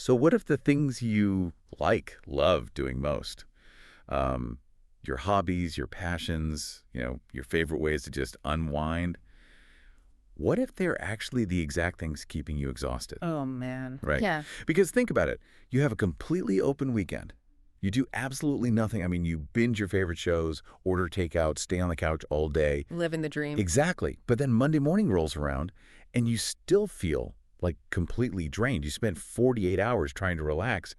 So what if the things you love doing most, um, your hobbies, your passions, your favorite ways to just unwind, what if they're actually the exact things keeping you exhausted, Oh, man. right? Yeah. Because think about it. You have a completely open weekend. You do absolutely nothing. I mean, you binge your favorite shows, order takeout, stay on the couch all day. Living the dream. Exactly. But then Monday morning rolls around and you still feel like completely drained. You spent 48 hours trying to relax,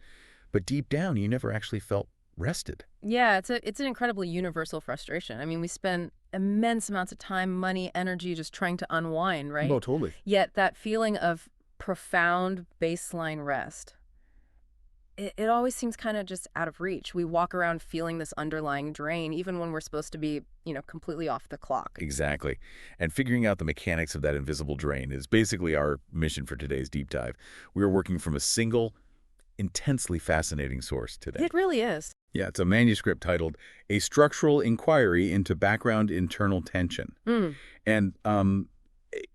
but deep down you never actually felt rested. Yeah, it's an incredibly universal frustration. I mean, we spend immense amounts of time, money, energy just trying to unwind, right? Oh, totally. Yet that feeling of profound baseline rest, it always seems kind of just out of reach. We walk around feeling this underlying drain, even when we're supposed to be, completely off the clock. Exactly. And figuring out the mechanics of that invisible drain is basically our mission for today's deep dive. We are working from a single, intensely fascinating source today. It really is. Yeah, it's a manuscript titled A Structural Inquiry into Background Internal Tension. Mm. And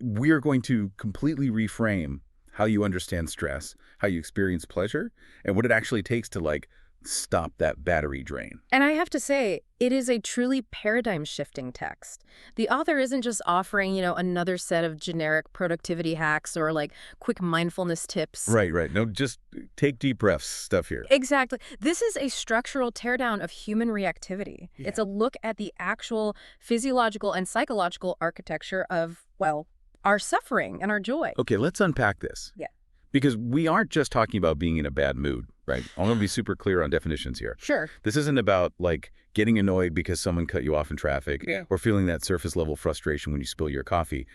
we are going to completely reframe how you understand stress, how you experience pleasure, and what it actually takes to, stop that battery drain. And I have to say, it is a truly paradigm-shifting text. The author isn't just offering, another set of generic productivity hacks or, quick mindfulness tips. Right. No, just take deep breaths stuff here. Exactly. This is a structural teardown of human reactivity. Yeah. It's a look at the actual physiological and psychological architecture of, well, our suffering and our joy. Okay, let's unpack this. Yeah. Because we aren't just talking about being in a bad mood, right? I want to be super clear on definitions here. Sure. This isn't about, getting annoyed because someone cut you off in traffic or feeling that surface-level frustration when you spill your coffee.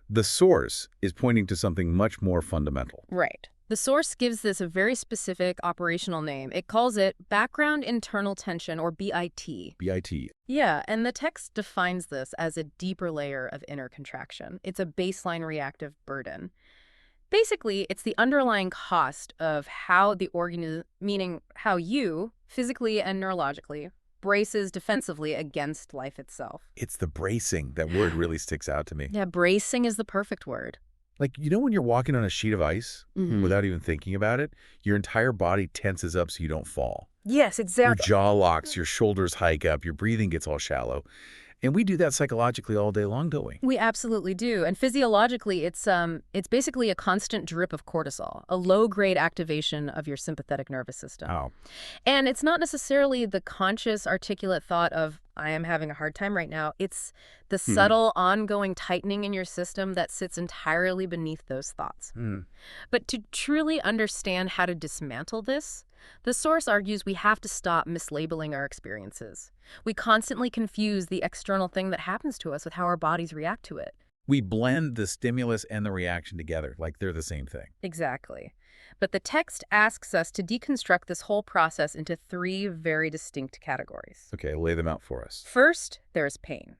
The source is pointing to something much more fundamental. Right. The source gives this a very specific operational name. It calls it background internal tension, or BIT. BIT. Yeah, and the text defines this as a deeper layer of inner contraction. It's a baseline reactive burden. Basically, it's the underlying cost of how the organism, meaning how you, physically and neurologically, braces defensively against life itself. It's the bracing. That word really sticks out to me. Yeah, bracing is the perfect word. When you're walking on a sheet of ice Mhm. without even thinking about it, your entire body tenses up so you don't fall. Yes, Your exactly. jaw locks, your shoulders hike up, your breathing gets all shallow. And we do that psychologically all day long, don't we? We absolutely do. And physiologically, it's basically a constant drip of cortisol, a low-grade activation of your sympathetic nervous system. Oh. And it's not necessarily the conscious, articulate thought of, I am having a hard time right now. It's the subtle, ongoing tightening in your system that sits entirely beneath those thoughts. But to truly understand how to dismantle this, the source argues we have to stop mislabeling our experiences. We constantly confuse the external thing that happens to us with how our bodies react to it. We blend the stimulus and the reaction together like they're the same thing. Exactly. But the text asks us to deconstruct this whole process into three very distinct categories. Okay, lay them out for us. First, there is pain.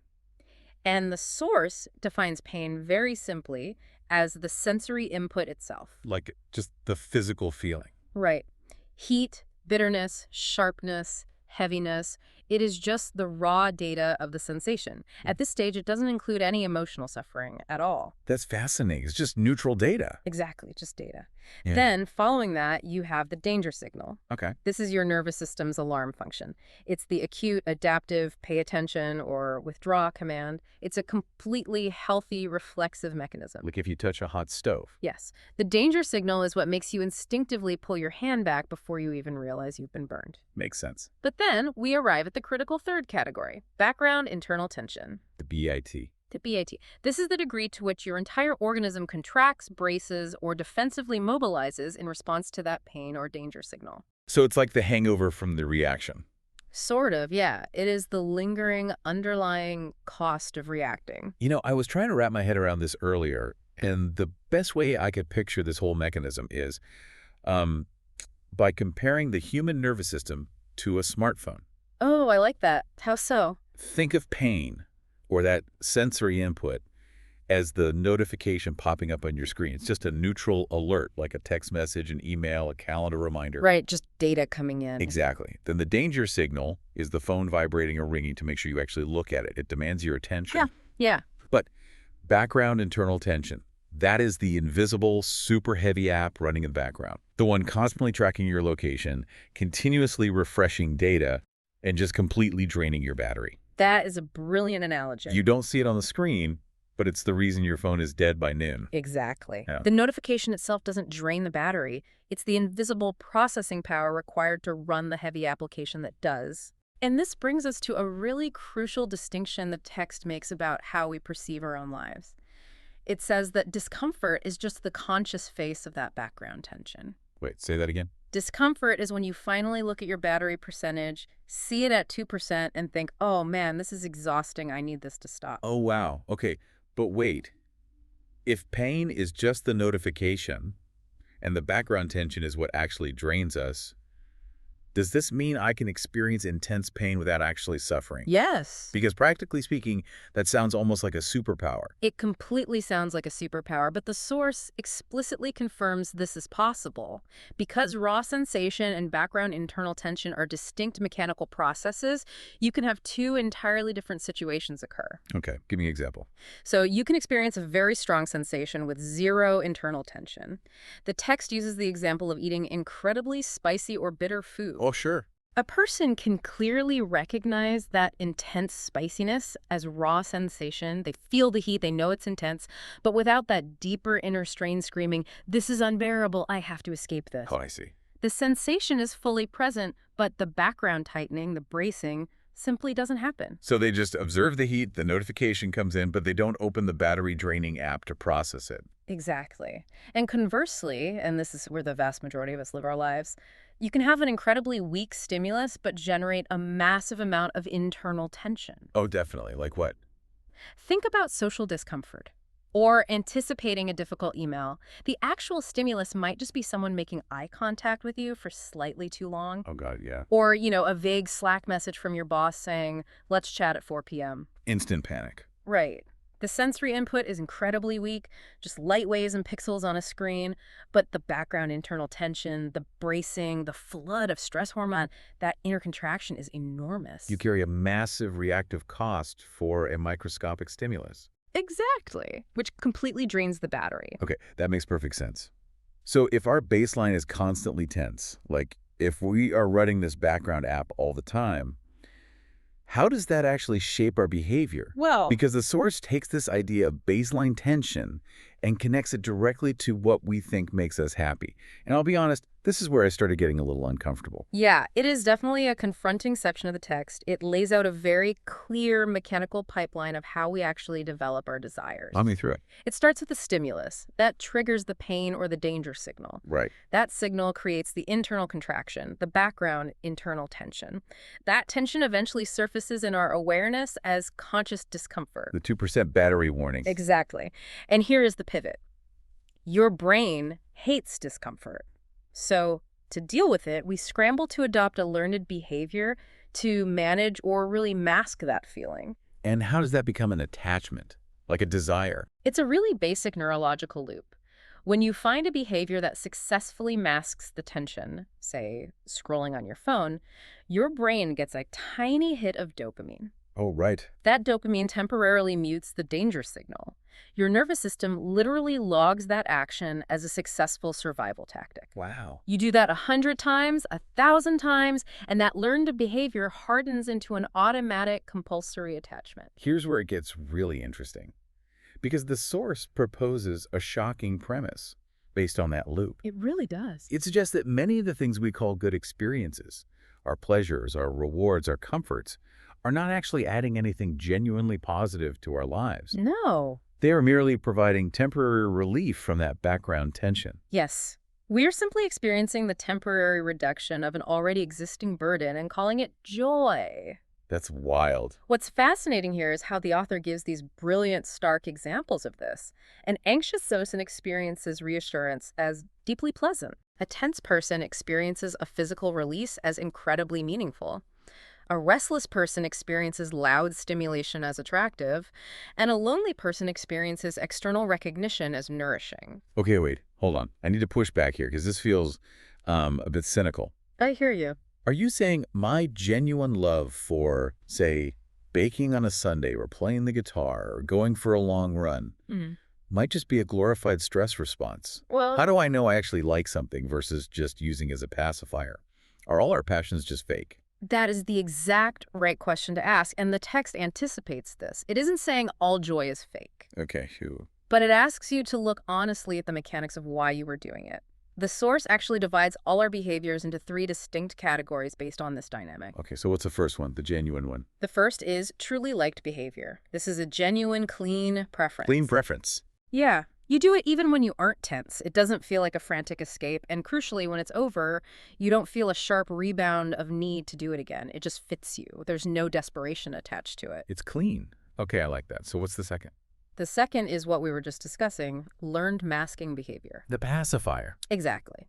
And the source defines pain very simply as the sensory input itself. Like just the physical feeling. Right. Heat, bitterness, sharpness, heaviness. It is just the raw data of the sensation. At this stage, it doesn't include any emotional suffering at all. That's fascinating. It's just neutral data. Exactly, just data. Yeah. Then, following that, you have the danger signal. Okay. This is your nervous system's alarm function. It's the acute, adaptive, pay attention, or withdraw command. It's a completely healthy, reflexive mechanism. Like if you touch a hot stove. Yes. The danger signal is what makes you instinctively pull your hand back before you even realize you've been burned. Makes sense. But then we arrive at the critical third category, background internal tension. The BIT. The BAT. This is the degree to which your entire organism contracts, braces, or defensively mobilizes in response to that pain or danger signal. So it's like the hangover from the reaction. Sort of, yeah. It is the lingering, underlying cost of reacting. I was trying to wrap my head around this earlier, and the best way I could picture this whole mechanism is by comparing the human nervous system to a smartphone. Oh, I like that. How so? Think of pain or that sensory input as the notification popping up on your screen. It's just a neutral alert, like a text message, an email, a calendar reminder. Right, just data coming in. Exactly. Then the danger signal is the phone vibrating or ringing to make sure you actually look at it. It demands your attention. Yeah. But background internal tension, That is the invisible, super heavy app running in the background. The one constantly tracking your location, continuously refreshing data, and just completely draining your battery. That is a brilliant analogy. You don't see it on the screen, but it's the reason your phone is dead by noon. Exactly. Yeah. The notification itself doesn't drain the battery. It's the invisible processing power required to run the heavy application that does. And this brings us to a really crucial distinction the text makes about how we perceive our own lives. It says that discomfort is just the conscious face of that background tension. Wait, say that again? Discomfort is when you finally look at your battery percentage, see it at 2%, and think, oh man, this is exhausting, I need this to stop. Oh, wow. Okay, but wait. If pain is just the notification, and the background tension is what actually drains us, does this mean I can experience intense pain without actually suffering? Yes. Because practically speaking, that sounds almost like a superpower. It completely sounds like a superpower, but the source explicitly confirms this is possible. Because raw sensation and background internal tension are distinct mechanical processes, you can have two entirely different situations occur. Okay, give me an example. So you can experience a very strong sensation with zero internal tension. The text uses the example of eating incredibly spicy or bitter food. Oh, sure. A person can clearly recognize that intense spiciness as raw sensation. They feel the heat, they know it's intense, but without that deeper inner strain screaming, this is unbearable, I have to escape this. Oh, I see. The sensation is fully present, but the background tightening, the bracing, simply doesn't happen. So they just observe the heat, the notification comes in, but they don't open the battery draining app to process it. Exactly. And conversely, and this is where the vast majority of us live our lives, you can have an incredibly weak stimulus but generate a massive amount of internal tension. Oh, definitely. Like what? Think about social discomfort or anticipating a difficult email. The actual stimulus might just be someone making eye contact with you for slightly too long. Oh, God, yeah. Or, a vague Slack message from your boss saying, let's chat at 4 p.m. Instant panic. Right. The sensory input is incredibly weak, just light waves and pixels on a screen, but the background internal tension, the bracing, the flood of stress hormone, that inner contraction is enormous. You carry a massive reactive cost for a microscopic stimulus. Exactly, which completely drains the battery. Okay, that makes perfect sense. So if our baseline is constantly tense, like if we are running this background app all the time, how does that actually shape our behavior? Well, Because the source takes this idea of baseline tension and connects it directly to what we think makes us happy. And I'll be honest, this is where I started getting a little uncomfortable. yeah, it is definitely a confronting section of the text. It lays out a very clear mechanical pipeline of how we actually develop our desires. Walk me through it. It starts with the stimulus. That triggers the pain or the danger signal. Right. That signal creates the internal contraction, the background internal tension. That tension eventually surfaces in our awareness as conscious discomfort. The 2% battery warning. Exactly. And here is the pivot. Your brain hates discomfort. So to deal with it, we scramble to adopt a learned behavior to manage or really mask that feeling. And how does that become an attachment? Like a desire? It's a really basic neurological loop. When you find a behavior that successfully masks the tension, say scrolling on your phone, your brain gets a tiny hit of dopamine. Oh, right. That dopamine temporarily mutes the danger signal. Your nervous system literally logs that action as a successful survival tactic. Wow. You do that 100 times, 1,000 times, and that learned behavior hardens into an automatic compulsory attachment. Here's where it gets really interesting. Because the source proposes a shocking premise based on that loop. It really does. It suggests that many of the things we call good experiences, our pleasures, our rewards, our comforts, are not actually adding anything genuinely positive to our lives. No. They are merely providing temporary relief from that background tension. Yes. We're simply experiencing the temporary reduction of an already existing burden and calling it joy. That's wild. What's fascinating here is how the author gives these brilliant, stark examples of this. An anxious person experiences reassurance as deeply pleasant. A tense person experiences a physical release as incredibly meaningful. A restless person experiences loud stimulation as attractive, and a lonely person experiences external recognition as nourishing. Okay, wait, hold on. I need to push back here because this feels a bit cynical. I hear you. Are you saying my genuine love for, say, baking on a Sunday or playing the guitar or going for a long run might just be a glorified stress response. Well, How do I know I actually like something versus just using as a pacifier? Are all our passions just fake? that is the exact right question to ask, and the text anticipates this. It isn't saying all joy is fake, Okay, phew. but it asks you to look honestly at the mechanics of why you were doing it. The source actually divides all our behaviors into 3 distinct categories based on this dynamic. Okay, so what's the first one, the genuine one? The first is truly liked behavior. This is a genuine, clean preference. Clean preference. Yeah. You do it even when you aren't tense. It doesn't feel like a frantic escape, and crucially, when it's over, you don't feel a sharp rebound of need to do it again. It just fits you. There's no desperation attached to it. It's clean. Okay, I like that. So what's the second? The second is what we were just discussing, learned masking behavior. The pacifier. Exactly.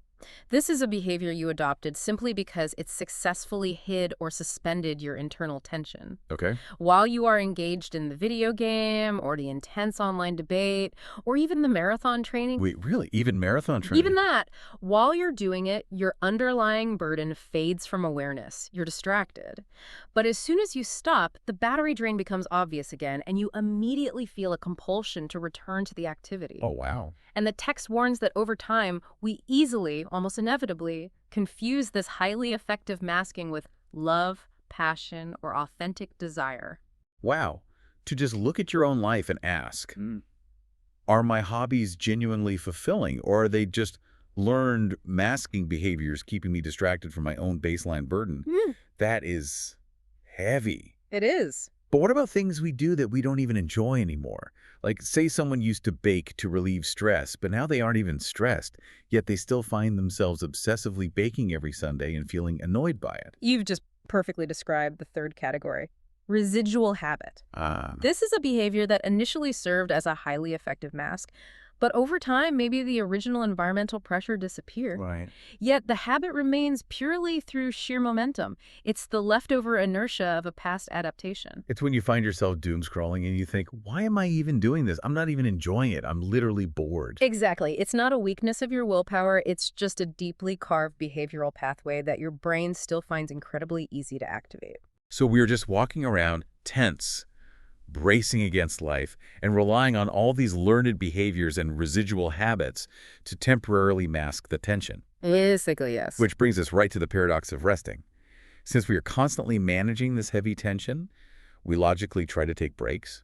This is a behavior you adopted simply because it successfully hid or suspended your internal tension. Okay. While you are engaged in the video game or the intense online debate or even the marathon training, Wait, really? Even marathon training? even that, while you're doing it, your underlying burden fades from awareness. You're distracted. But as soon as you stop, the battery drain becomes obvious again, and you immediately feel a compulsion to return to the activity. Oh, wow. And the text warns that over time, we easily, almost inevitably, confuse this highly effective masking with love, passion, or authentic desire. Wow. To just look at your own life and ask, are my hobbies genuinely fulfilling, or are they just learned masking behaviors keeping me distracted from my own baseline burden? That is heavy. It is. But what about things we do that we don't even enjoy anymore? Like, say someone used to bake to relieve stress, but now they aren't even stressed, yet they still find themselves obsessively baking every Sunday and feeling annoyed by it. You've just perfectly described the third category. Residual habit. Ah, This is a behavior that initially served as a highly effective mask, but over time, maybe the original environmental pressure disappeared. right. Yet the habit remains purely through sheer momentum. It's the leftover inertia of a past adaptation. It's when you find yourself doom scrolling and you think, why am I even doing this? I'm not even enjoying it. I'm literally bored. Exactly. It's not a weakness of your willpower. It's just a deeply carved behavioral pathway that your brain still finds incredibly easy to activate. So we're just walking around tense, bracing against life, and relying on all these learned behaviors and residual habits to temporarily mask the tension. Basically, yes. Which brings us right to the paradox of resting. Since we are constantly managing this heavy tension, we logically try to take breaks.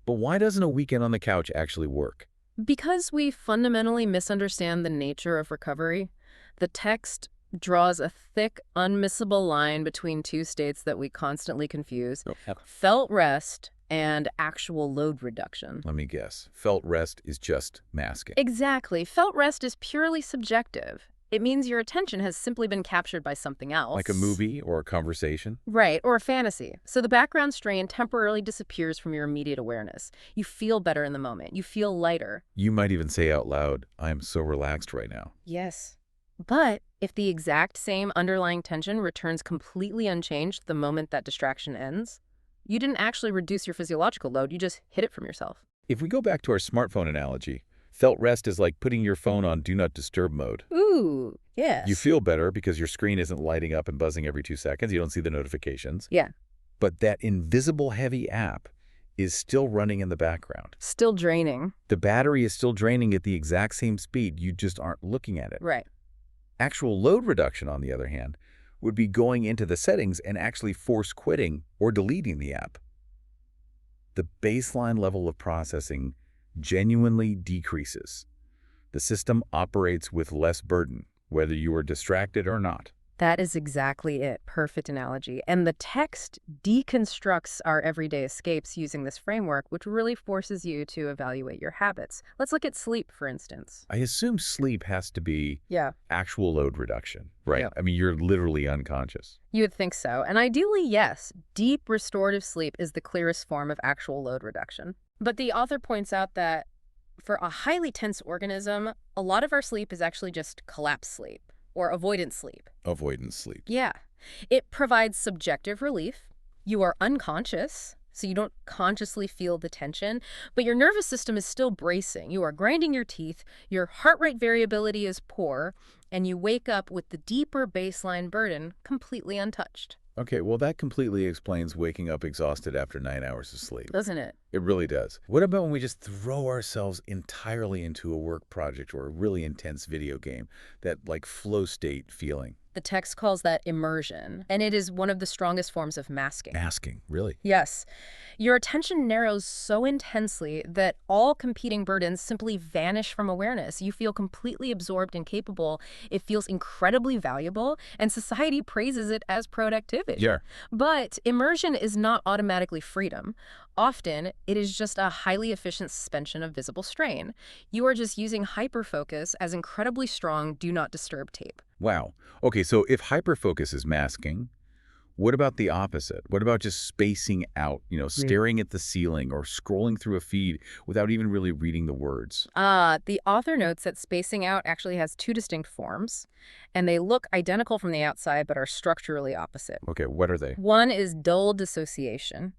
But why doesn't a weekend on the couch actually work? Because we fundamentally misunderstand the nature of recovery, the text draws a thick, unmissable line between 2 states that we constantly confuse: felt rest and actual load reduction. Let me guess. Felt rest is just masking. Exactly. Felt rest is purely subjective. It means your attention has simply been captured by something else. Like a movie or a conversation? Right, or a fantasy. So the background strain temporarily disappears from your immediate awareness. You feel better in the moment. You feel lighter. You might even say out loud, I am so relaxed right now. Yes. But if the exact same underlying tension returns completely unchanged the moment that distraction ends, you didn't actually reduce your physiological load, you just hid it from yourself. If we go back to our smartphone analogy, felt rest is like putting your phone on Do Not Disturb mode. Ooh, yes. You feel better because your screen isn't lighting up and buzzing every 2 seconds. You don't see the notifications. Yeah. But that invisible heavy app is still running in the background. Still draining. The battery is still draining at the exact same speed. You just aren't looking at it. Right. Actual load reduction, on the other hand, would be going into the settings and actually force quitting or deleting the app. The baseline level of processing genuinely decreases. The system operates with less burden, whether you are distracted or not. That is exactly it. Perfect analogy. And the text deconstructs our everyday escapes using this framework, which really forces you to evaluate your habits. Let's look at sleep, for instance. I assume sleep has to be Yeah. actual load reduction, right? Yeah. I mean, you're literally unconscious. You would think so. And ideally, yes, deep restorative sleep is the clearest form of actual load reduction. But the author points out that for a highly tense organism, a lot of our sleep is actually just collapse sleep or avoidance sleep. Avoidance sleep. Yeah. It provides subjective relief. You are unconscious, so you don't consciously feel the tension, but your nervous system is still bracing. You are grinding your teeth, your heart rate variability is poor, and you wake up with the deeper baseline burden completely untouched. Okay, well, that completely explains waking up exhausted after 9 hours of sleep. Doesn't it? It really does. What about when we just throw ourselves entirely into a work project or a really intense video game, that like flow state feeling? The text calls that immersion, and it is one of the strongest forms of masking. Masking, really? Yes. Your attention narrows so intensely that all competing burdens simply vanish from awareness. You feel completely absorbed and capable. It feels incredibly valuable, and society praises it as productivity. Yeah. But immersion is not automatically freedom. Often, it is just a highly efficient suspension of visible strain. You are just using hyperfocus as incredibly strong do not disturb tape. Wow. Okay, so if hyperfocus is masking, what about the opposite? What about just spacing out, staring at the ceiling or scrolling through a feed without even really reading the words? The author notes that spacing out actually has two distinct forms, and they look identical from the outside but are structurally opposite. Okay, what are they? One is dull dissociation.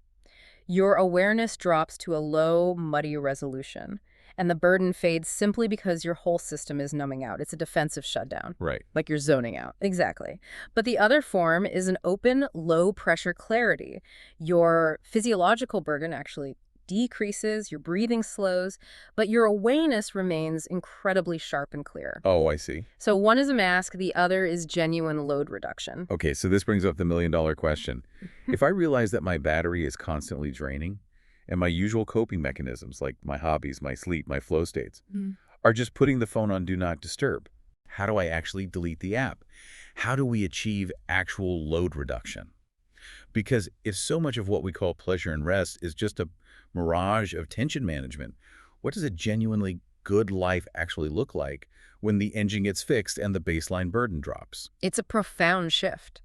Your awareness drops to a low, muddy resolution, and the burden fades simply because your whole system is numbing out. It's a defensive shutdown. Right. Like you're zoning out. Exactly. But the other form is an open, low-pressure clarity. Your physiological burden actually decreases, your breathing slows, but your awareness remains incredibly sharp and clear. Oh, I see. So one is a mask, the other is genuine load reduction. Okay, so this brings up the million-dollar question. If I realize that my battery is constantly draining, and my usual coping mechanisms, like my hobbies, my sleep, my flow states, are just putting the phone on Do Not Disturb, how do I actually delete the app? How do we achieve actual load reduction? Because if so much of what we call pleasure and rest is just a mirage of tension management, what does a genuinely good life actually look like when the engine gets fixed and the baseline burden drops? It's a profound shift.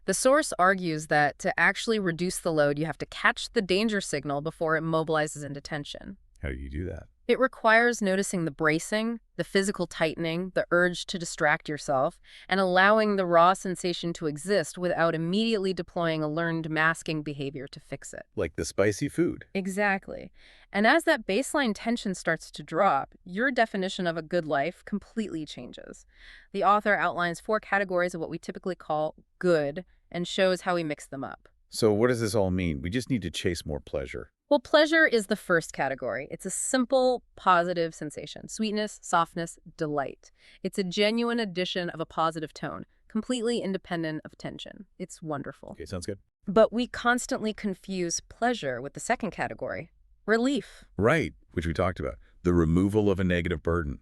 The source argues that to actually reduce the load, you have to catch the danger signal before it mobilizes into tension. How do you do that? It requires noticing the bracing, the physical tightening, the urge to distract yourself, and allowing the raw sensation to exist without immediately deploying a learned masking behavior to fix it. Like the spicy food. Exactly. And as that baseline tension starts to drop, your definition of a good life completely changes. The author outlines 4 categories of what we typically call good and shows how we mix them up. So what does this all mean? We just need to chase more pleasure. Well, pleasure is the first category. It's a simple, positive sensation. Sweetness, softness, delight. It's a genuine addition of a positive tone, completely independent of tension. It's wonderful. Okay, sounds good. But we constantly confuse pleasure with the second category, relief. Right, which we talked about. The removal of a negative burden.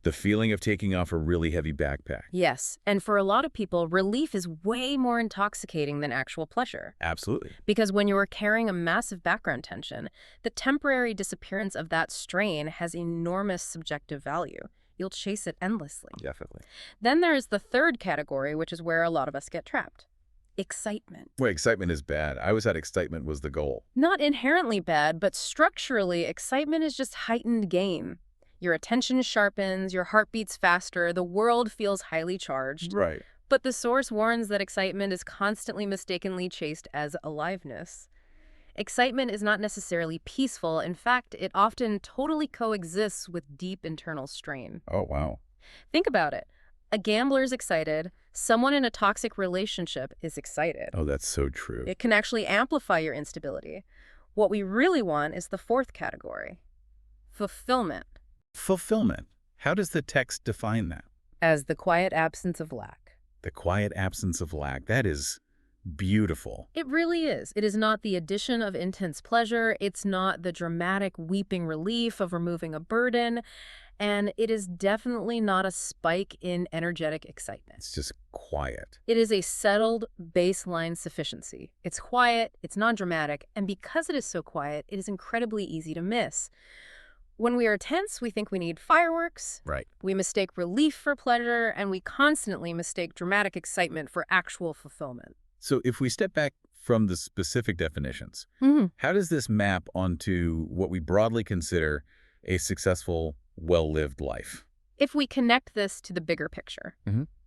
The feeling of taking off a really heavy backpack. Yes, and for a lot of people, relief is way more intoxicating than actual pleasure. Absolutely. Because when you are carrying a massive background tension, the temporary disappearance of that strain has enormous subjective value. You'll chase it endlessly. Definitely. Then there is the third category, which is where a lot of us get trapped. Excitement. Well, excitement is bad. I always thought excitement was the goal. Not inherently bad, but structurally, excitement is just heightened gain. Your attention sharpens, your heart beats faster, the world feels highly charged. Right. But the source warns that excitement is constantly mistakenly chased as aliveness. Excitement is not necessarily peaceful. In fact, it often totally coexists with deep internal strain. Oh, wow. Think about it. A gambler is excited. Someone in a toxic relationship is excited. Oh, that's so true. It can actually amplify your instability. What we really want is the fourth category, fulfillment. Fulfillment. How does the text define that? As the quiet absence of lack. The quiet absence of lack. That is beautiful. It really is. It is not the addition of intense pleasure. It's not the dramatic weeping relief of removing a burden. And it is definitely not a spike in energetic excitement. It's just quiet. It is a settled baseline sufficiency. It's quiet, it's non-dramatic, and because it is so quiet, it is incredibly easy to miss. When we are tense, we think we need fireworks. Right. We mistake relief for pleasure, and we constantly mistake dramatic excitement for actual fulfillment. So if we step back from the specific definitions, how does this map onto what we broadly consider a successful, well-lived life? If we connect this to the bigger picture,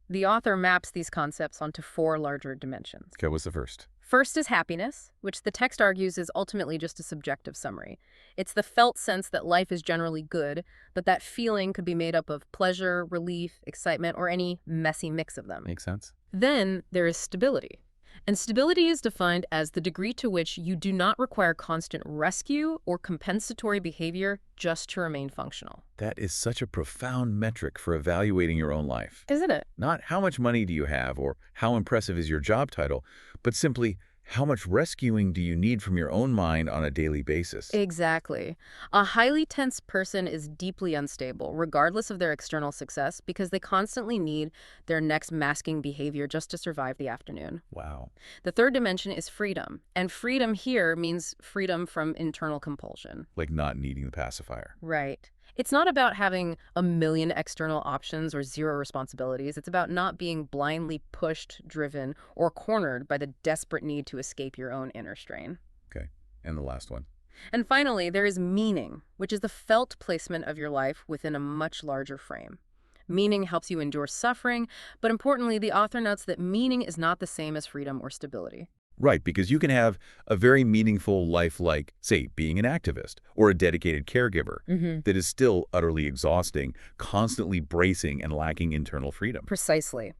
the author maps these concepts onto 4 larger dimensions. Okay, what's the first? First is happiness, which the text argues is ultimately just a subjective summary. It's the felt sense that life is generally good, but that feeling could be made up of pleasure, relief, excitement, or any messy mix of them. Makes sense. Then there is stability. And stability is defined as the degree to which you do not require constant rescue or compensatory behavior just to remain functional. That is such a profound metric for evaluating your own life. Isn't it? Not how much money do you have or how impressive is your job title, but simply how much rescuing do you need from your own mind on a daily basis. Exactly. A highly tense person is deeply unstable, regardless of their external success, because they constantly need their next masking behavior just to survive the afternoon. Wow. The third dimension is freedom, and freedom here means freedom from internal compulsion. Like not needing the pacifier. Right. It's not about having a million external options or zero responsibilities. It's about not being blindly pushed, driven, or cornered by the desperate need to escape your own inner strain. Okay. And the last one. And finally, there is meaning, which is the felt placement of your life within a much larger frame. Meaning helps you endure suffering, but importantly, the author notes that meaning is not the same as freedom or stability. Right, because you can have a very meaningful life like, say, being an activist or a dedicated caregiver that is still utterly exhausting, constantly bracing and lacking internal freedom. Precisely.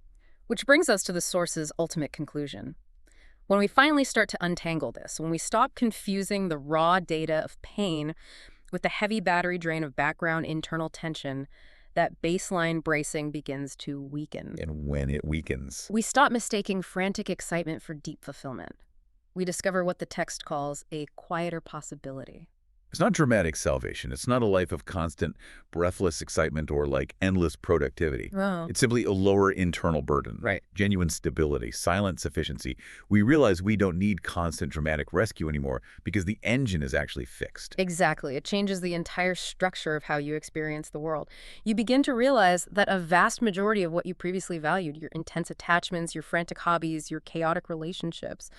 Which brings us to the source's ultimate conclusion. When we finally start to untangle this, when we stop confusing the raw data of pain with the heavy battery drain of background internal tension, that baseline bracing begins to weaken. And when it weakens. We stop mistaking frantic excitement for deep fulfillment. We discover what the text calls a quieter possibility. It's not dramatic salvation. It's not a life of constant, breathless excitement or like endless productivity. Oh. It's simply a lower internal burden. Right. Genuine stability, silent sufficiency. We realize we don't need constant dramatic rescue anymore because the engine is actually fixed. Exactly. It changes the entire structure of how you experience the world. You begin to realize that a vast majority of what you previously valued, your intense attachments, your frantic hobbies, your chaotic relationships,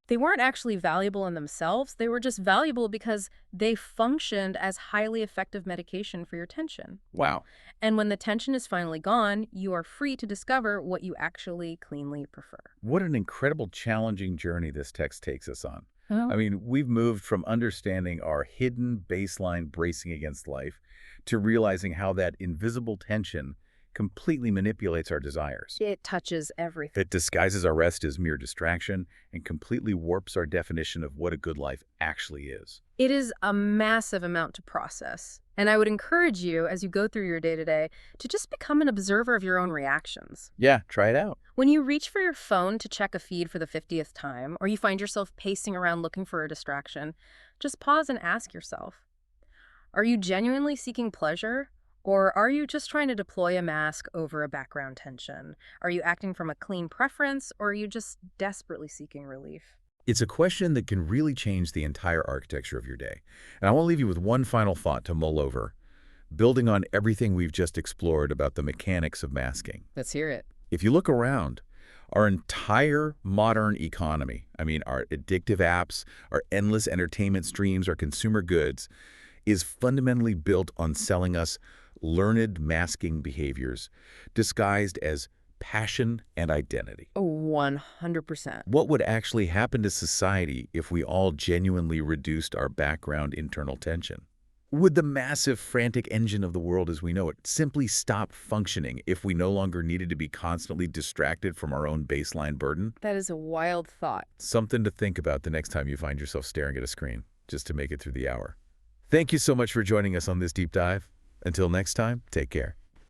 they weren't actually valuable in themselves. They were just valuable because they functioned as highly effective medication for your tension. Wow. And when the tension is finally gone, you are free to discover what you actually cleanly prefer. What an incredible, challenging journey this text takes us on. Oh. I mean, we've moved from understanding our hidden baseline bracing against life to realizing how that invisible tension completely manipulates our desires. It touches everything. It disguises our rest as mere distraction and completely warps our definition of what a good life actually is. It is a massive amount to process. And I would encourage you, as you go through your day-to-day, to just become an observer of your own reactions. Yeah, try it out. When you reach for your phone to check a feed for the 50th time, or you find yourself pacing around looking for a distraction, just pause and ask yourself, are you genuinely seeking pleasure? Or are you just trying to deploy a mask over a background tension? Are you acting from a clean preference, or are you just desperately seeking relief? It's a question that can really change the entire architecture of your day. And I want to leave you with one final thought to mull over, building on everything we've just explored about the mechanics of masking. Let's hear it. If you look around, our entire modern economy, I mean, our addictive apps, our endless entertainment streams, our consumer goods, is fundamentally built on selling us learned masking behaviors disguised as passion and identity. 100%. What would actually happen to society if we all genuinely reduced our background internal tension? Would the massive frantic engine of the world as we know it simply stop functioning if we no longer needed to be constantly distracted from our own baseline burden? That is a wild thought. Something to think about the next time you find yourself staring at a screen, just to make it through the hour. Thank you so much for joining us on this deep dive. Until next time, take care.